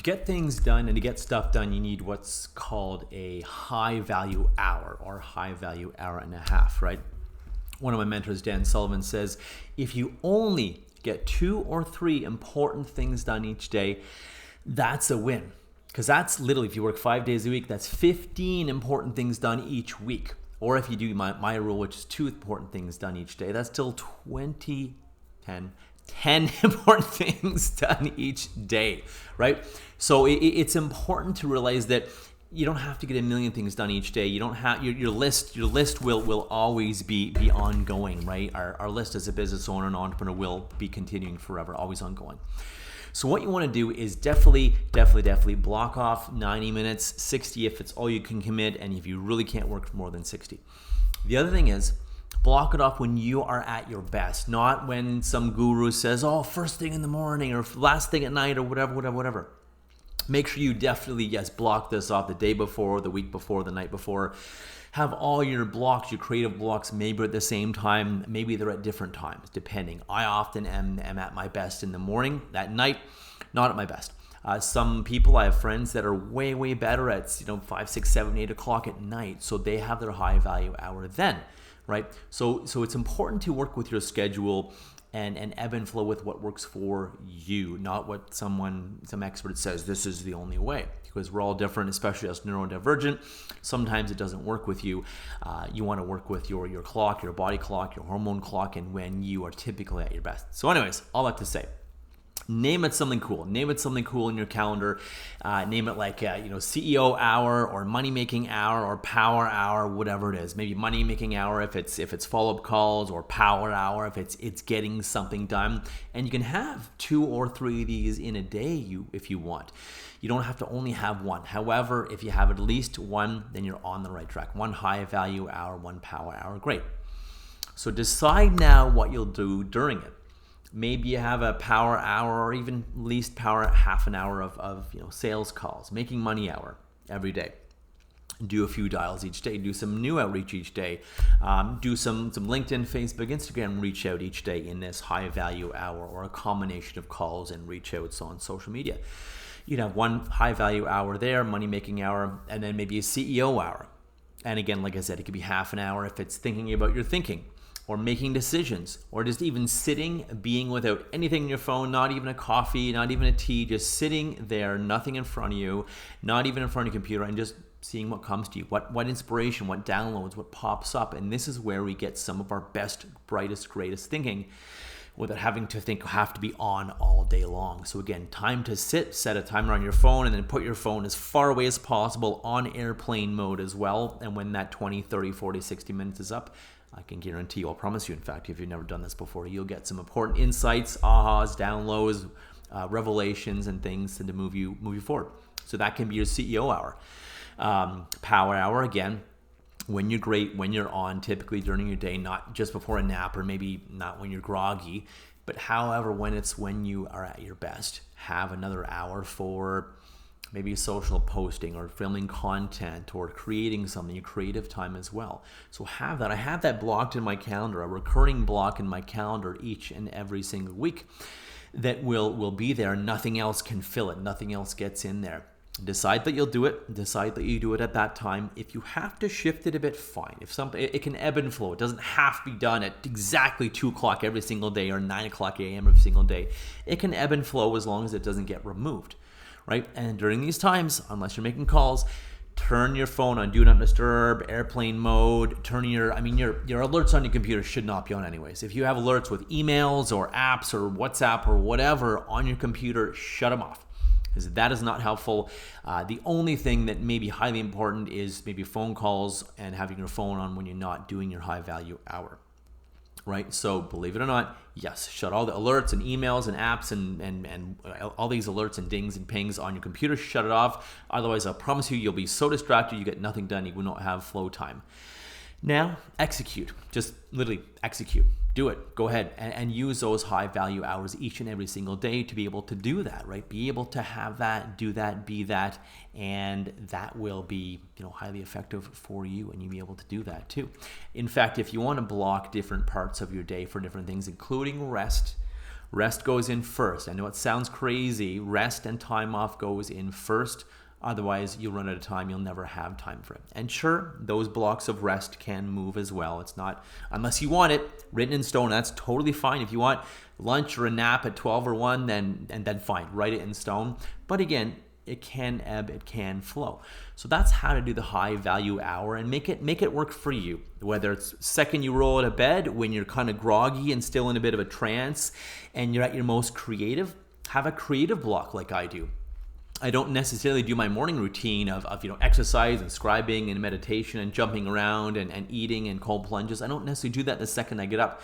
get things done and to get stuff done, you need what's called a high value hour or high value hour and a half, right? One of my mentors, Dan Sullivan, says if you only get 2 or 3 important things done each day, that's a win. Because that's literally, if you work 5 days a week, that's 15 important things done each week. Or if you do my rule, which is 2 important things done each day, that's still 10 important things done each day, right? So it's important to realize that you don't have to get a million things done each day. You don't have your list will always be ongoing, right? Our list as a business owner and entrepreneur will be continuing forever, always ongoing. So what you want to do is definitely block off 90 minutes, 60 if it's all you can commit, and if you really can't work for more than 60. The other thing is, block it off when you are at your best, not when some guru says, oh, first thing in the morning or last thing at night or whatever. Make sure you definitely, block this off the day before, the week before, the night before. Have all your blocks, your creative blocks, maybe at the same time, maybe they're at different times, depending. I often am at my best in the morning. At night, not at my best. Some people, I have friends that are way better at 5, 6, 7, 8 o'clock at night, so they have their high value hour then, right? So it's important to work with your schedule and ebb and flow with what works for you, not what some expert says this is the only way, because we're all different, especially us neurodivergent. Sometimes it doesn't work with you. You want to work with your clock, your body clock, your hormone clock, and when you are typically at your best. So anyways, all that to say, name it something cool. Name it something cool in your calendar. Name it like CEO hour or money making hour or power hour, whatever it is. Maybe money making hour if it's follow up calls, or power hour if it's getting something done. And you can have 2 or 3 of these in a day if you want. You don't have to only have one. However, if you have at least one, then you're on the right track. 1 high value hour, 1 power hour, great. So decide now what you'll do during it. Maybe you have a power hour or even least power half an hour of sales calls, making money hour every day. Do a few dials each day. Do some new outreach each day. Do some LinkedIn, Facebook, Instagram reach out each day in this high value hour, or a combination of calls and reach outs on social media. You'd have 1 high value hour there, money making hour, and then maybe a CEO hour. And again, like I said, it could be half an hour if it's thinking about your thinking, or making decisions, or just even sitting, being without anything in your phone, not even a coffee, not even a tea, just sitting there, nothing in front of you, not even in front of your computer, and just seeing what comes to you, what inspiration, what downloads, what pops up. And this is where we get some of our best, brightest, greatest thinking without having to have to be on all day long. So again, time to sit, set a timer on your phone, and then put your phone as far away as possible on airplane mode as well. And when that 20, 30, 40, 60 minutes is up, I can guarantee you, I'll promise you, in fact, if you've never done this before, you'll get some important insights, ahas, downloads, revelations, and things to move you forward. So that can be your CEO hour. Power hour, again, when you're great, when you're on, typically during your day, not just before a nap, or maybe not when you're groggy, but however, when you are at your best. Have another hour for maybe social posting or filming content or creating something, your creative time as well. So have that. I have that blocked in my calendar, a recurring block in my calendar each and every single week that will be there. Nothing else can fill it. Nothing else gets in there. Decide that you'll do it. Decide that you do it at that time. If you have to shift it a bit, fine. If something, it can ebb and flow. It doesn't have to be done at exactly 2 o'clock every single day or 9 o'clock a.m. every single day. It can ebb and flow as long as it doesn't get removed. Right? And during these times, unless you're making calls, turn your phone on do not disturb, airplane mode, turn your alerts on your computer should not be on anyways. If you have alerts with emails or apps or WhatsApp or whatever on your computer, shut them off, because that is not helpful. The only thing that may be highly important is maybe phone calls and having your phone on when you're not doing your high value hour. Right? So believe it or not, yes, shut all the alerts and emails and apps and all these alerts and dings and pings on your computer. Shut it off. Otherwise, I promise you'll be so distracted, you get nothing done. You will not have flow time. Now, execute. Just literally execute. Do it. Go ahead and use those high value hours each and every single day to be able to do that, right? Be able to have that, do that, be that, and that will be, highly effective for you, and you'll be able to do that too. In fact, if you want to block different parts of your day for different things, including rest, Rest goes in first. I know it sounds crazy. Rest and time off goes in first. Otherwise, you'll run out of time. You'll never have time for it. And sure, those blocks of rest can move as well. It's not, unless you want it written in stone, that's totally fine. If you want lunch or a nap at 12 or 1, then fine, write it in stone. But again, it can ebb, it can flow. So that's how to do the high value hour and make it work for you. Whether it's second you roll out of bed, when you're kind of groggy and still in a bit of a trance and you're at your most creative, have a creative block like I do. I don't necessarily do my morning routine of exercise and scribing and meditation and jumping around and eating and cold plunges. I don't necessarily do that the second I get up,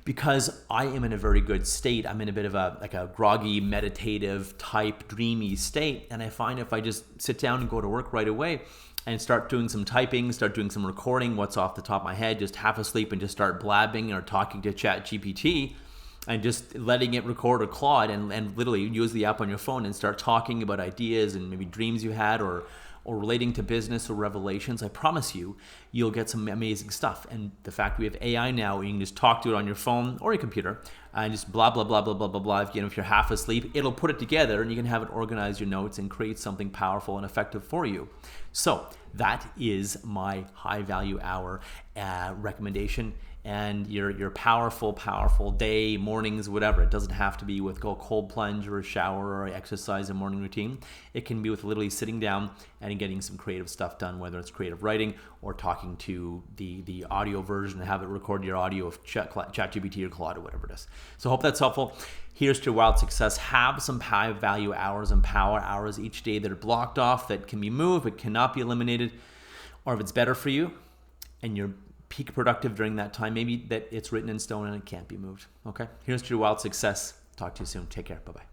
because I am in a very good state. I'm in a bit of a groggy, meditative type, dreamy state. And I find if I just sit down and go to work right away and start doing some typing, start doing some recording, what's off the top of my head, just half asleep and just start blabbing or talking to ChatGPT, and just letting it record or Claude and literally use the app on your phone and start talking about ideas and maybe dreams you had or relating to business or revelations, I promise you'll get some amazing stuff. And the fact we have AI now, you can just talk to it on your phone or your computer and just blah, blah, blah, blah, blah, blah, blah. If you're half asleep, it'll put it together and you can have it organize your notes and create something powerful and effective for you. So that is my high value hour recommendation. And your powerful day, mornings, whatever. It doesn't have to be with a cold plunge or a shower or exercise and morning routine. It can be with literally sitting down and getting some creative stuff done, whether it's creative writing or talking to the audio version and have it record your audio of ChatGPT or Claude or whatever it is. So I hope that's helpful. Here's to your wild success. Have some high value hours and power hours each day that are blocked off, that can be moved, but cannot be eliminated. Or if it's better for you and you're peak productive during that time, maybe that it's written in stone and it can't be moved. Okay, here's to your wild success. Talk to you soon. Take care. Bye-bye.